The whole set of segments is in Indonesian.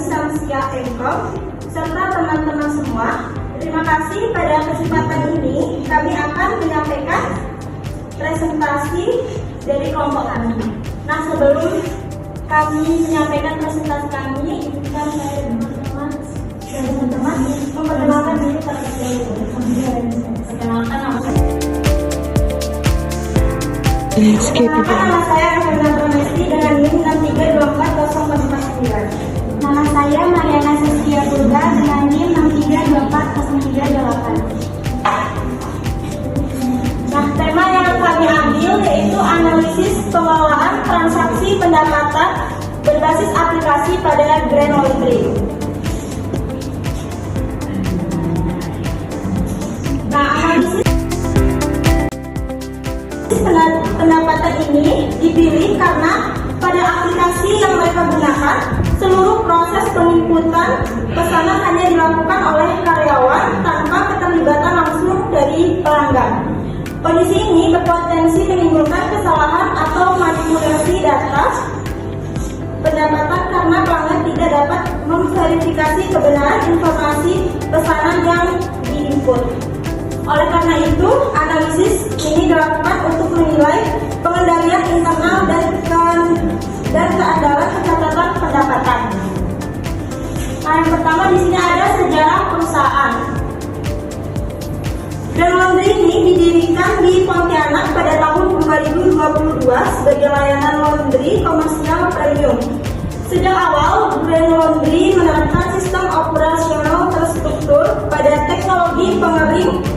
Samsia Pemkom serta teman-teman semua. Terima kasih pada kesempatan ini kami akan menyampaikan presentasi dari kelompok kami. Nah, sebelum kami menyampaikan presentasi kami, izinkan saya teman-teman memperkenalkan diri terlebih dahulu. Perkenalkan nama saya Fernanda Pramesti dengan NIM 6324049. Nama saya Mariana Saskia Durga dengan NIM 6324038. Nah, tema yang kami ambil yaitu analisis pengelolaan transaksi pendapatan berbasis aplikasi pada Grand Laundry. Nah, analisis pendapatan ini dipilih karena pada aplikasi yang mereka gunakan, seluruh proses penginputan pesanan hanya dilakukan oleh karyawan tanpa keterlibatan langsung dari pelanggan. Kondisi ini berpotensi menimbulkan kesalahan atau manipulasi data pendapatan karena pelanggan tidak dapat memverifikasi kebenaran informasi pesanan yang diinput. Oleh karena itu, analisis ini dilakukan untuk menilai pengendalian internal dan keandalan pencatatan pendapatan. Nah, yang pertama di sini ada sejarah perusahaan. Grand Laundry ini didirikan di Pontianak pada tahun 2022 sebagai layanan laundry komersial premium. Sejak awal, Grand Laundry menerapkan sistem operasional terstruktur pada teknologi pengering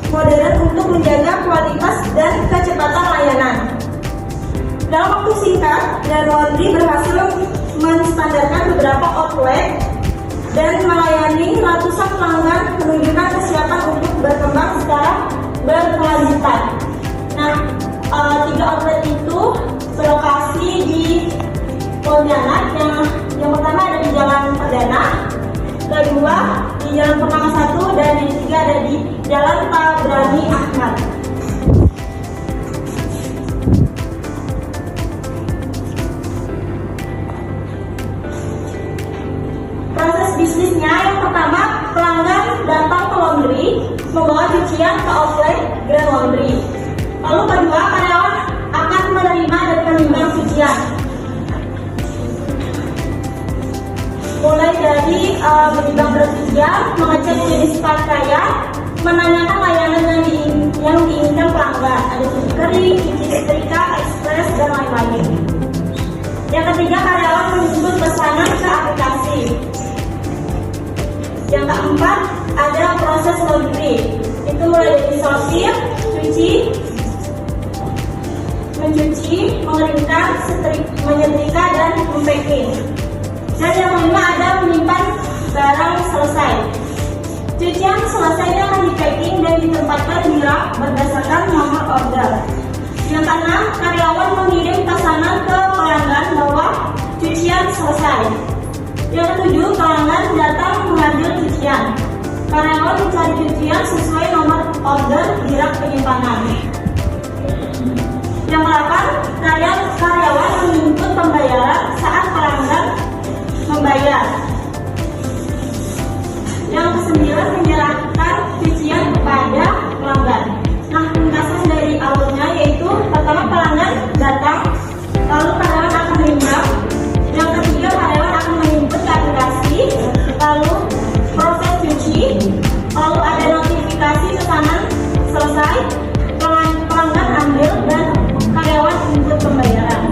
modern untuk menjaga kualitas dan kecepatan layanan. Dalam waktu singkat, Grand Laundry berhasil menstandarkan beberapa outlet dan melayani ratusan pelanggan, menunjukkan kesiapan untuk berkembang secara berkelanjutan. Nah, 3 outlet itu berlokasi di Pontianak. Yang pertama ada di Jalan Perdana, kedua di Jalan Purnama 1, dan yang ketiga ada di Jalan Tabrani Ahmad. Proses bisnisnya yang pertama, pelanggan datang ke laundry membawa cucian ke outlet Grand Laundry. Lalu kedua, karyawan akan menerima dan menimbang cucian. Mulai dari menimbang berat cucian, mengecek jenis pakaian, menanyakan layanan yang diinginkan pelanggan. Ada cuci kering, cuci setrika, ekspres, dan lain-lain. Yang ketiga, karyawan menjemput pesanan ke aplikasi. Yang keempat, ada proses laundry. Itu mulai dari sortir, cuci, mencuci, mengeringkan, menyetrika, dan mempacking. Dan yang kelima ada menyimpan barang selesai. Cucian selesainya akan di-packing dan ditempatkan di rak berdasarkan nomor order. Yang keenam, karyawan mengirim pesanan ke pelanggan bahwa cucian selesai. Yang ketujuh, pelanggan datang mengambil cucian. Karyawan mencari cucian sesuai nomor order di rak penyimpanan. Yang ke-8, karyawan menginput pembayaran saat pelanggan membayar. Yang ke-9, menyerahkan cucian kepada pelanggan. Nah, ringkasan dari alurnya yaitu pertama pelanggan datang, lalu karyawan akan menimbang. Yang ketiga, karyawan akan menginput ke aplikasi, lalu proses cuci, lalu ada notifikasi pesanan selesai, pelanggan ambil, dan karyawan input pembayaran.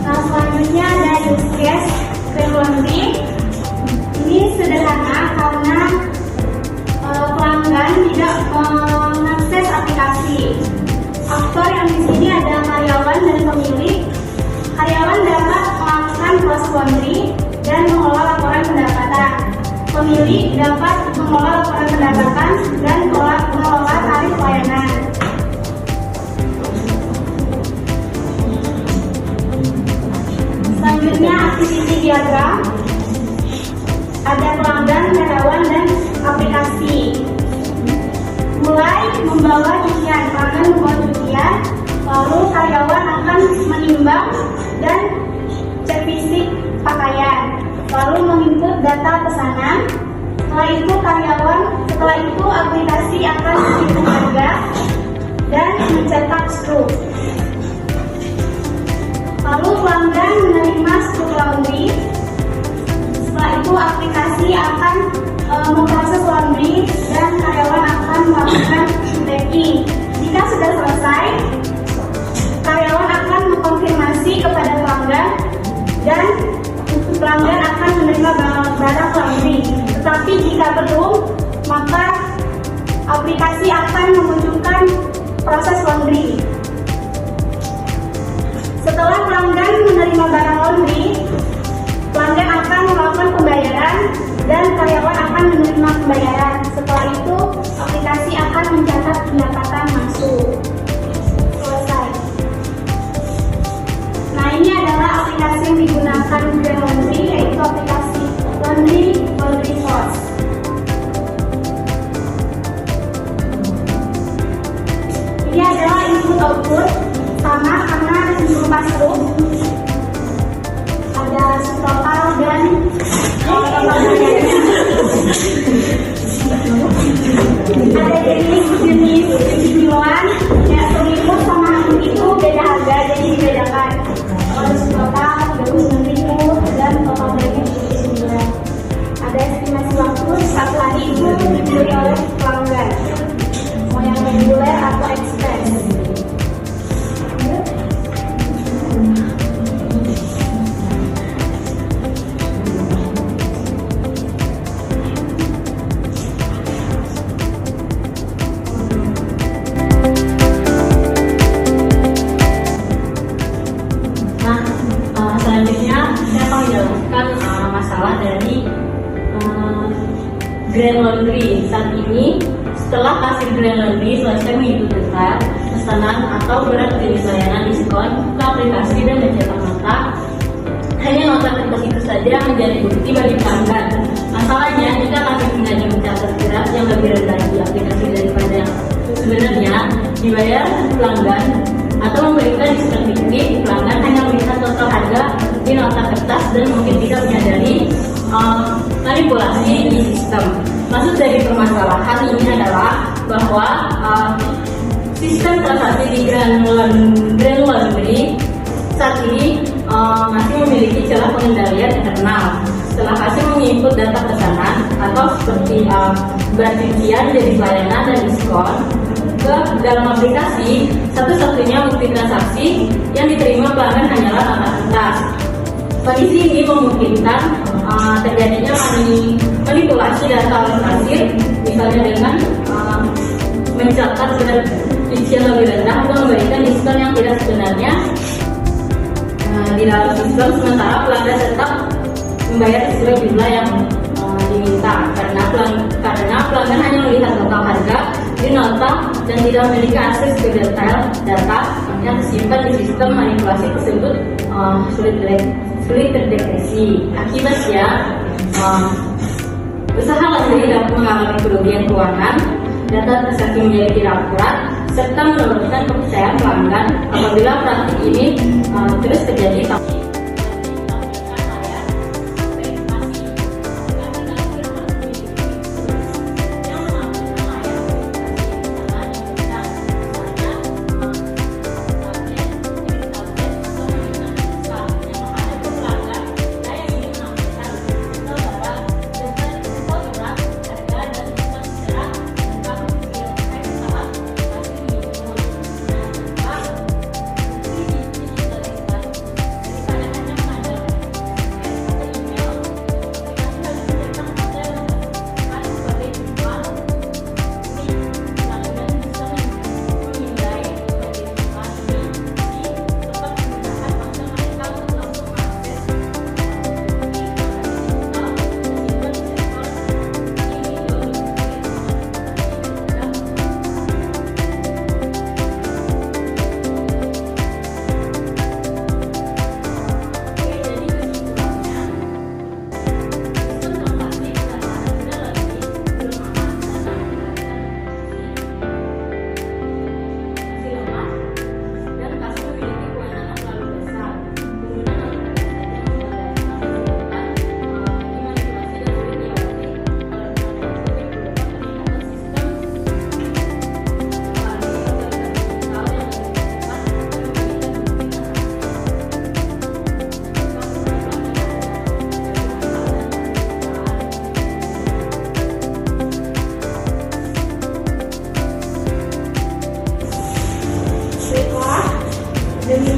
Nah, selanjutnya ada use case Grand Laundry. Ini sederhana karena pelanggan tidak mengakses aplikasi. Aktor yang di sini ada karyawan dan pemilik. Karyawan dapat melakukan proses laundry dan mengelola laporan pendapatan. Pemilik dapat mengelola laporan pendapatan dan mengelola tarif layanan. Selanjutnya activity diagram. Ada pelanggan, karyawan, dan aplikasi. Mulai membawa cucian, pelanggan membawa cucian, lalu dan cek fisik pakaian, lalu menginput data pesanan. Setelah itu aplikasi akan menghitung harga dan mencetak struk. Lalu pelanggan menerima struk laundry. Setelah itu aplikasi akan memproses laundry dan karyawan akan melakukan packing. Jika sudah selesai, karyawan akan mengkonfirmasi kepada pelanggan dan pelanggan akan menerima barang laundry. Tetapi jika belum, maka aplikasi akan memunculkan proses laundry. Setelah pelanggan menerima barang laundry, pelanggan akan melakukan pembayaran dan karyawan akan menerima pembayaran. Setelah itu, aplikasi akan mencatat pendapatan masuk. Selesai. Nah, ini adalah aplikasi yang digunakan Grand Laundry, yaitu aplikasi Laundry Force. Ini adalah input output sama karena berupa struk. Ada total dan ada jenis kiloan. Ya, input sama itu beda harga, jadi dibedakan. Kalau total 29.000 dan total baiknya 79. Ada estimasi waktu 1 hari itu dibeli oleh pelanggan. Mau yang reguler atau express. Selanjutnya saya akan menjelaskan masalah dari Grand Laundry. Saat ini, setelah kasir Grand Laundry selesai mengikuti data pesanan atau berat jenis layanan diskon ke aplikasi dan mencetak nota, hanya nota kertas itu saja menjadi bukti bagi pelanggan. Masalahnya, jika kasir sengaja mencatat berat yang lebih rendah di aplikasi daripada yang sebenarnya dibayar pelanggan atau memberikan diskon fiktif, pelanggan hanya melihat total harga di nota kertas dan mungkin tidak menyadari manipulasi di sistem. Maksud dari permasalahan ini adalah bahwa sistem transaksi di Grand Laundry saat ini masih memiliki celah pengendalian internal. Setelah hasil menginput data pesanan atau seperti berat cucian, jenis layanan dan diskon ke dalam aplikasi, satu-satunya bukti transaksi yang diterima pelanggan hanyalah nota kertas. Kondisi ini memungkinkan terjadinya manipulasi data oleh kasir, misalnya dengan mencatat berat cucian lebih rendah atau memberikan diskon yang tidak sebenarnya di dalam sistem, sementara pelanggan tetap membayar sesuai jumlah yang diminta karena pelanggan hanya melihat total harga di nota dan tidak memiliki akses ke detail data yang tersimpan di sistem. Manipulasi tersebut sulit terdeteksi. Akibatnya usaha laundry dapat mengalami kerugian keuangan, data transaksi menjadi tidak akurat, serta menurunkan kepercayaan pelanggan apabila praktik ini terus terjadi.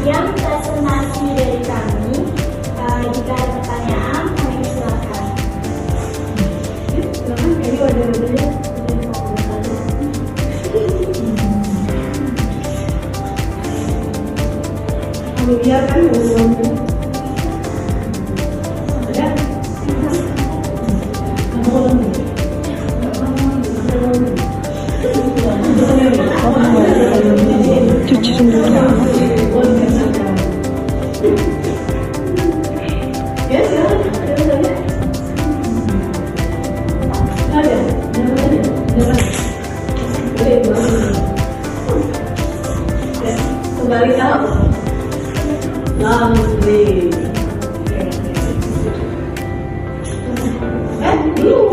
Sekian presentasi dari kami. Jika ada pertanyaan, kami silakan. Familiar kan dengan ada? Cuci sendiri. Ya, silakan. Ada. Kembali tahu. Laundry. Belum.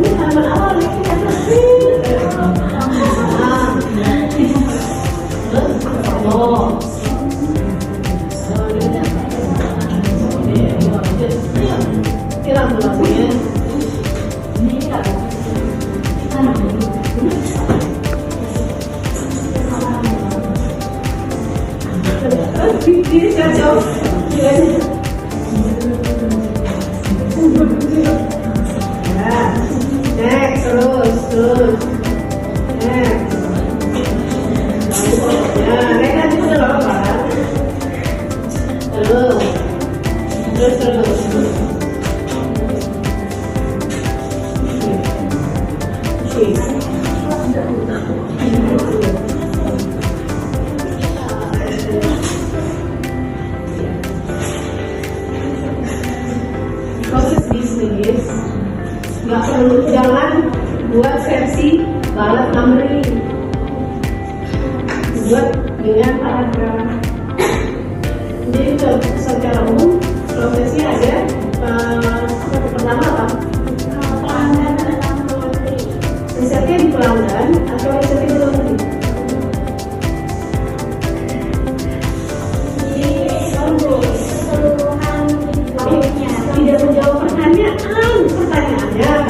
Ini halaman awal nih. Oh. Kira mulanya. Ini cocok. Next, terus. Next. Ya, next aja udah gak apa-apa. Terus. Proses bisnis nggak perlu, jangan buat versi balet numbery, buat dengan paragraf. Jadi secara umum prosesnya ada pertama apa? Pelanggan datang ke laundry. Risetnya di pelanggan atau risetnya di laundry? Di laundry keseluruhan produknya. Tidak menjawab pertanyaannya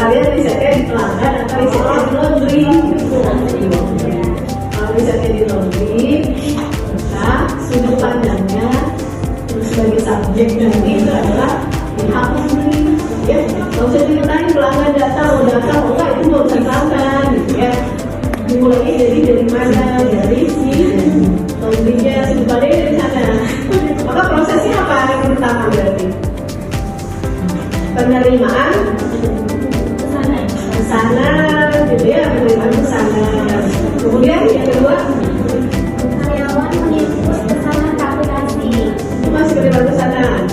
kalian risetnya di pelanggan atau risetnya di laundry? Kalau risetnya di laundry, maka sudut pandangnya sebagai subjek nanti itu adalah pihak laundry. Ya, kalau usah ceritain pelanggan datang enggak, itu mau urusan pelanggan, gitu ya. Dimulai dari mana? Dari si laundrynya, sudut pandangnya dari sana. Maka prosesnya apa yang pertama berarti? Penerimaan pesanan, gitu ya, penerimaan pesanan. Kemudian yang kedua, Karyawan menginput pesanan ke aplikasi. itu masih penerimaan pesanan.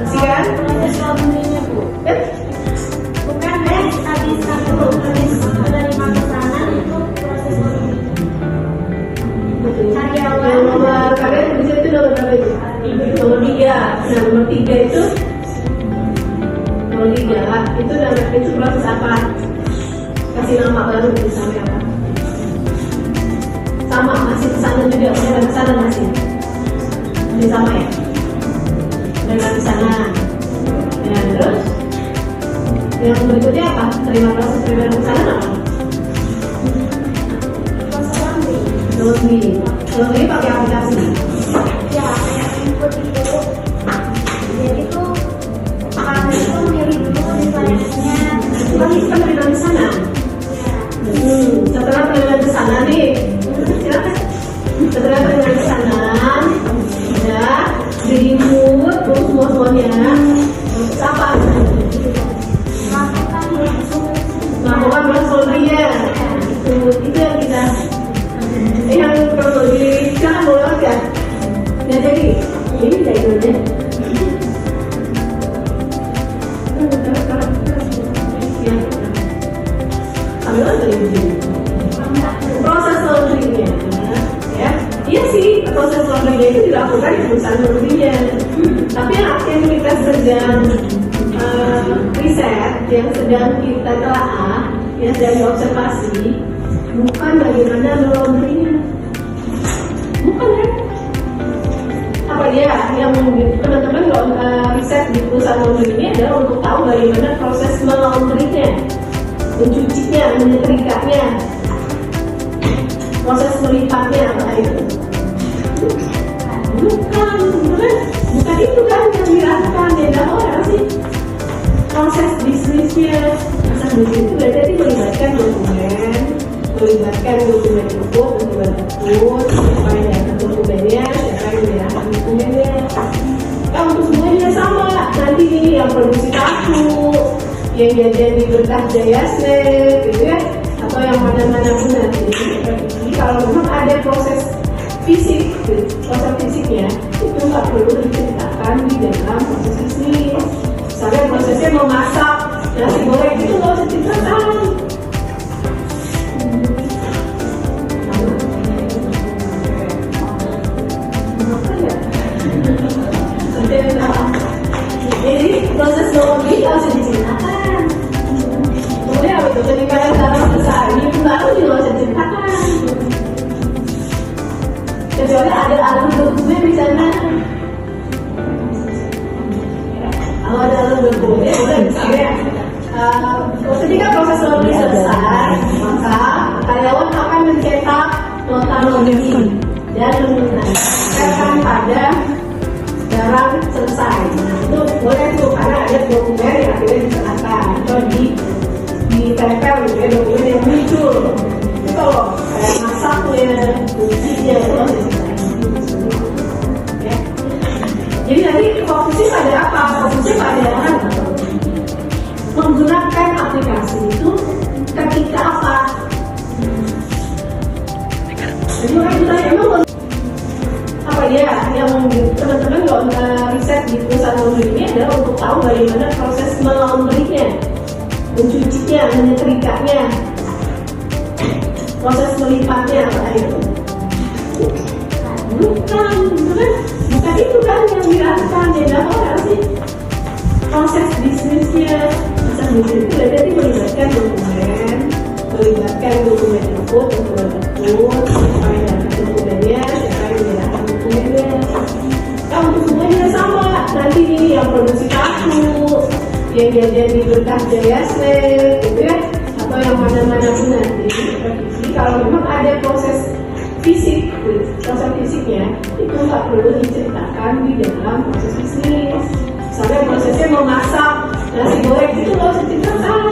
Masih kan? Proses laundry-nya, Bu. Bukan habis menerima pesanan itu proses laundry. Karyawan Yang nomor kalian bisa itu nomor berapa itu? Nomor 3. Nah, nomor 3 itu itu proses apa? Kasih nama baru misalnya apa? Sama, masih pesanan juga, penerimaan pesanan masih sama ya? Penerimaan pesanan. Ya, terus yang berikutnya apa? Proses penerimaan pesanan apa? proses laundry. Laundry pakai aplikasi. Ya, yang input itu. Jadi itu kami itu milih dulu desainnya. Kan itu penerimaan pesanan. Setelah penerimaan pesanan nih, silakan. Setelah penerimaan pesanan, udah diinput terus semuanya. Terus apa? Melakukan proses laundry-nya. Itu yang kita yang perlu dikatakan boleh kan? Nah jadi ini dari mana? Ambil aja ini. Proses laundry-nya, ya? Iya sih, proses laundry. laundry itu dilakukan di perusahaan laundry-nya. Tapi yang kita sedang riset, yang sedang kita telah, yang dari observasi, bukan bagaimana laundry-nya. Bukan kan? Apa dia yang teman-teman riset di perusahaan laundry ini adalah untuk tahu bagaimana proses melaundry-nya, mencucinya, menyetrikanya, proses melipatnya, apa itu? Bukan itu kan yang dilakukan. Yang dilakukan apa sih? Proses bisnisnya. Proses bisnis itu berarti melibatkan dokumen input, siapa yang datang dokumennya, siapa yang menyerahkan dokumennya. Untuk semuanya sama. Nanti ini yang produksi tahu, yang jajan di Berkah Jaya Snack, gitu ya, atau yang mana-mana pun nanti. Jadi kalau memang ada proses fisik, proses fisiknya itu nggak perlu diceritakan di dalam proses bisnis. Misalnya prosesnya memasak nasi goreng itu nggak usah diceritakan. Jadi proses laundry nggak usah diceritakan. Kemudian apa itu? Ketika dalam besar ini baru juga nggak usah diceritakan. Kecuali ada alat dokumen di sana. Kalau ada alat dokumen, udah misalnya ketika proses laundry selesai, maka karyawan akan mencetak nota laundry dan menunjukkan pada barang selesai. Nah, itu boleh tuh karena ada dokumen yang akhirnya diserahkan atau ditempel ya, dokumen yang muncul. Kalau kayak masaknya, kuncinya itu masih ya. Jadi nanti fokusnya pada apa? Fokusnya pada menggunakan aplikasi itu ketika apa? Jadi orang kita emang apa ya yang teman-teman riset di perusahaan laundry ini adalah untuk tahu bagaimana proses melaundry-nya, mencucinya, menyetrikanya, proses melipatnya, apa itu? Bukan itu kan yang dilakukan. Yang dilakukan apa sih? Proses bisnisnya. Proses bisnis itu berarti melibatkan dokumen input, siapa yang datang dokumennya, siapa yang menyerahkan dokumennya. Untuk semuanya sama. Nanti ini yang produksi tahu, yang jajan di Berkah Jaya Snack, gitu ya, atau yang mana-mana pun nanti. Jadi kalau memang ada proses fisiknya itu nggak perlu diceritakan di dalam proses bisnis. Misalnya prosesnya memasak nasi goreng itu nggak usah diceritakan.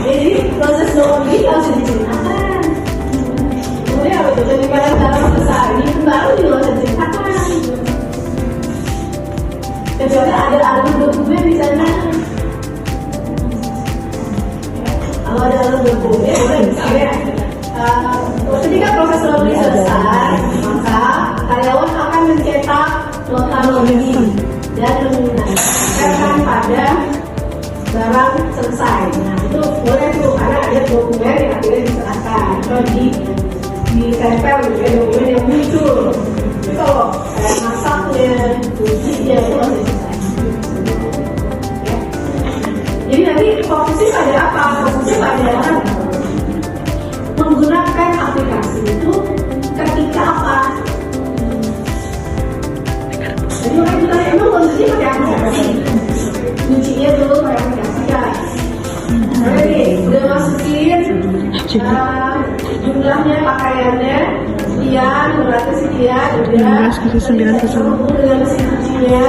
Jadi proses laundry nggak usah diceritakan. Kemudian apa itu? Ketika dalam besar ini baru juga nggak usah diceritakan. Kecuali ada alat dokumen di sana. Kalau ada alat dokumen, udah misalnya ketika proses laundry selesai, maka karyawan akan mencetak nota laundry dan menunjukkan pada barang selesai. Nah, itu boleh tuh karena ada dokumen yang akhirnya diserahkan atau ditempel ya, dokumen yang muncul. Kalau kayak masaknya, kuncinya itu masih selesai. Ya. Jadi nanti fokusnya pada apa? Fokusnya pada menggunakan aplikasi itu ketika apa? Jadi orang kita emang kondisinya pakai aplikasi. Kuncinya dulu pakai aplikasi kan. Oke nih, udah masukin jumlahnya, pakaiannya sekian, beratnya sekian, udah 9 ke 9 dengan mesin cucinya,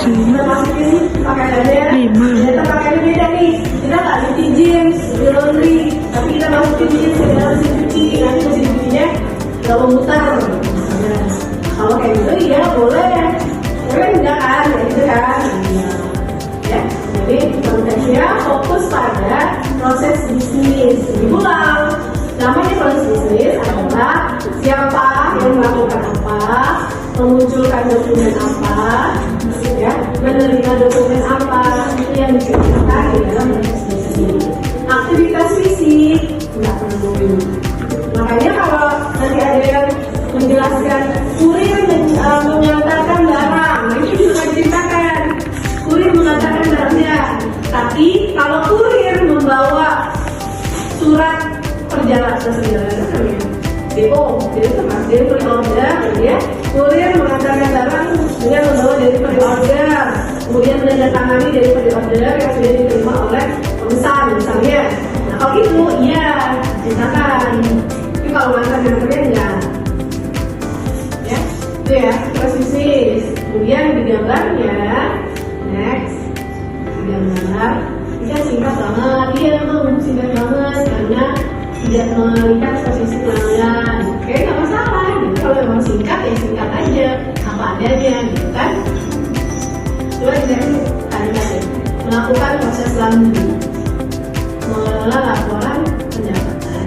kita masukin pakaiannya, ternyata pakaiannya beda nih, kita nggak cuci jeans di laundry, tapi kita masukin jeans ke dalam mesin cuci, nanti mesin cucinya nggak memutar. Kalau kayak gitu ya boleh enggak kan, ya gitu kan. Ya, jadi konteksnya fokus pada proses bisnis. Diulang, namanya proses bisnis adalah siapa yang melakukan apa, memunculkan dokumen apa, ya, menerima dokumen apa itu yang diceritakan di dalam proses ini. Aktivitas fisik nggak perlu. Makanya kalau nanti ada yang menjelaskan kurir mengantarkan barang, nah itu juga diceritakan kurir mengantarkan barangnya. Tapi kalau kurir membawa surat perjalanan namanya DO, jadi tempat delivery order, ya. Kurir mengantarkan barang dengan membawa delivery order, kemudian menandatangani delivery order yang sudah diterima oleh pemesan, misalnya. Nah kalau itu, iya, ceritakan. Tapi kalau mantan delivery enggak, ya, itu ya, presisi. Kemudian di gambarnya, next, di gambar, ini kan singkat banget, iya memang singkat banget karena tidak melihat posisi pelanggan. Oke, nggak masalah. Jadi kalau memang singkat ya singkat aja, apa adanya, gitu kan? Coba kita tadi melakukan proses laundry, mengelola laporan pendapatan,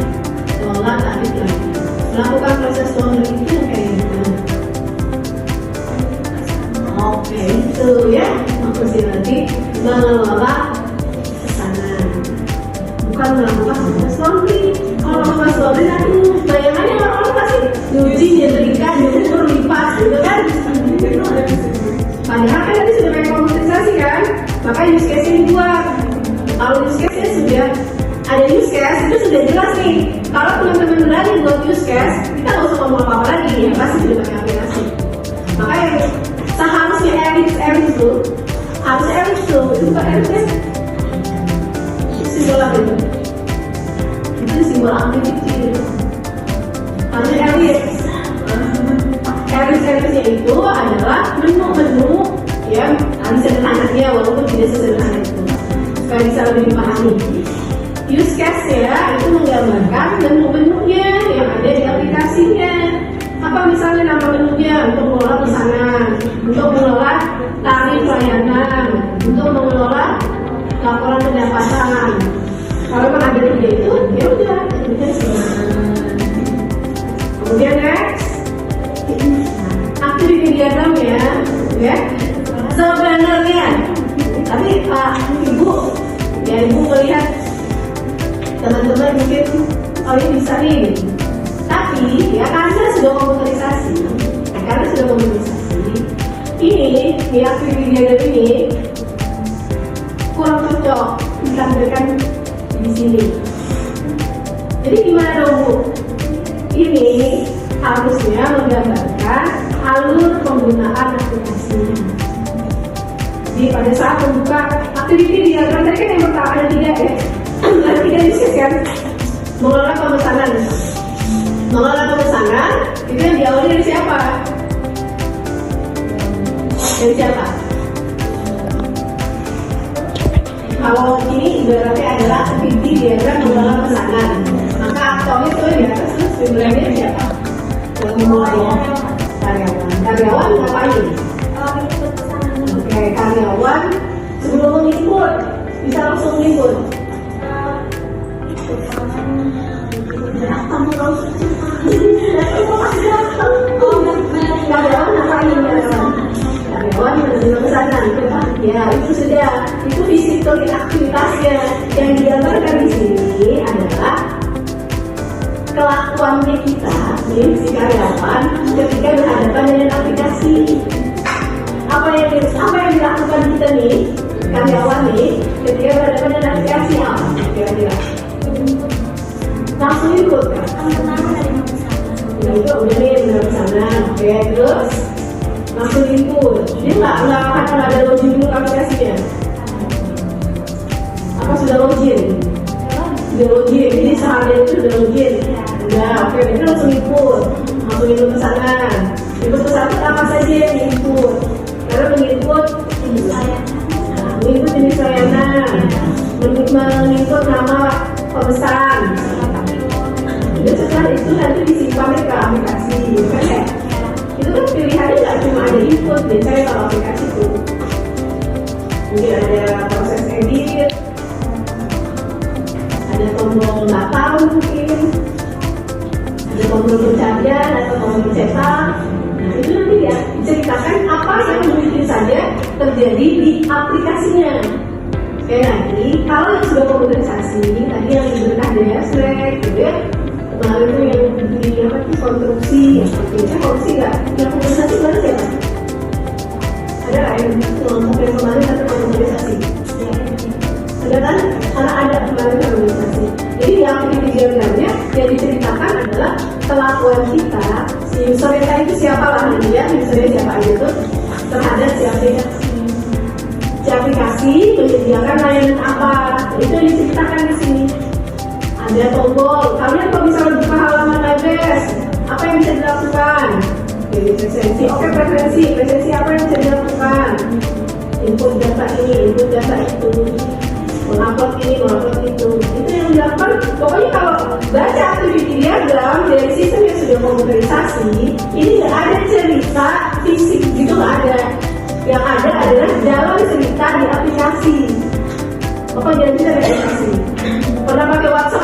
mengelola tarif lagi, melakukan proses laundry itu kayak gimana? Oke, itu ya maksudnya nanti mengelola pesanan, bukan melakukan proses laundry. Kalau proses laundry nanti bayangannya orang-orang pasti nyuci, nyetrika, nyukur, lipat, gitu kan? Padahal kan tadi sudah komputerisasi kan, maka use case-nya dibuat. Kalau use case-nya sudah ada use case, itu sudah jelas nih. Kalau teman-teman berani buat use case, kita nggak usah ngomong apa-apa lagi, ya pasti sudah pakai aplikasi. Makanya seharusnya Eris itu harus Eris tuh, itu bukan Eris ya? Simbol apa itu? Itu simbol activity. Harusnya Eris itu adalah menu-menu yang sederhananya, walaupun tidak sesederhana itu, supaya bisa lebih dipahami. Use case ya itu menggambarkan menu-menunya yang ada di aplikasinya. Apa misalnya nama menunya? Untuk mengelola pesanan, untuk mengelola tarif layanan, untuk mengelola laporan pendapatan. Kalau memang ada tiga itu, ya udah, itu kemudian next, activity diagram ya. Sebenarnya, tapi Pak Ibu, ya Ibu melihat teman-teman mungkin ini bisa nih. Tapi ya karena sudah komputerisasi, ini di activity diagram ini kurang cocok ditampilkan di sini. Jadi gimana dong Bu? Ini harusnya menggambarkan alur penggunaan aplikasinya. Jadi pada saat membuka activity diagram tadi kan yang pertama ada tiga ya, ada tiga bisnis kan. Mengelola pemesanan. Mengelola pemesanan itu yang diawali dari siapa? Dari siapa? Kalau ini ibaratnya adalah activity diagram mengelola pesanan, maka aktornya itu di atas terus sebenarnya siapa? Yang memulainya karyawan ngapain? Oke, karyawan sebelum menginput bisa langsung menginput. Karyawan ngapain? Karyawan menerima pesanan, ya itu sudah, itu history aktivitasnya. Yang digambarkan di sini adalah kelakuannya kita, si karyawan ketika berhadapan dengan aplikasi. Apa yang dilakukan kita nih, karyawan nih, ketika berhadapan dengan aplikasi apa? Kira-kira langsung ikut kan? Ya itu udah nih benar pesanan, oke, terus langsung ikut. Dia nggak akan ada login dulu aplikasinya. Apa sudah login? Sudah login, jadi seharian itu sudah login. Udah, oke, itu langsung ikut pesanan. Ikut pesanan apa saja yang diikut? Karena mengikut jenis layanan, mengikut nama pemesan. Dan setelah itu nanti disimpan ke aplikasi, kan ya? Itu kan pilihannya nggak cuma ada input, biasanya kalau aplikasi itu mungkin ada proses edit, ada tombol natal mungkin, ada tombol pencarian atau tombol cetak. Nah itu nanti ya diceritakan apa yang mungkin saja terjadi di aplikasinya. Kayak tadi, kalau yang sudah komputerisasi, tadi yang diberikan DSREC, gitu ya. Kemarin itu yang di apa itu konstruksi, konstruksi nggak? Yang komputerisasi berarti siapa? Ada nggak yang kelompok yang kemarin ada komputerisasi? Ada kan? Karena ada kemarin komputerisasi. Jadi yang diajarkannya yang diceritakan adalah kelakuan kita, si usernya itu siapa lah dia, usernya siapa aja tuh terhadap si aplikasi. Si aplikasi menyediakan layanan apa? Itu yang diceritakan di sini. Ada tombol. Kalian kalau misalnya buka halaman address, apa yang bisa dilakukan? Oke, preferensi. Oke, preferensi apa yang bisa dilakukan? Input data ini, input data itu, mengupload ini, mengupload itu. Itu yang dilakukan. Pokoknya kalau baca activity diagram dari sistem yang sudah komputerisasi, ini nggak ada cerita fisik gitu, nggak ada. Yang ada adalah jalan cerita di aplikasi. Apa jadi dari aplikasi? Pernah pakai WhatsApp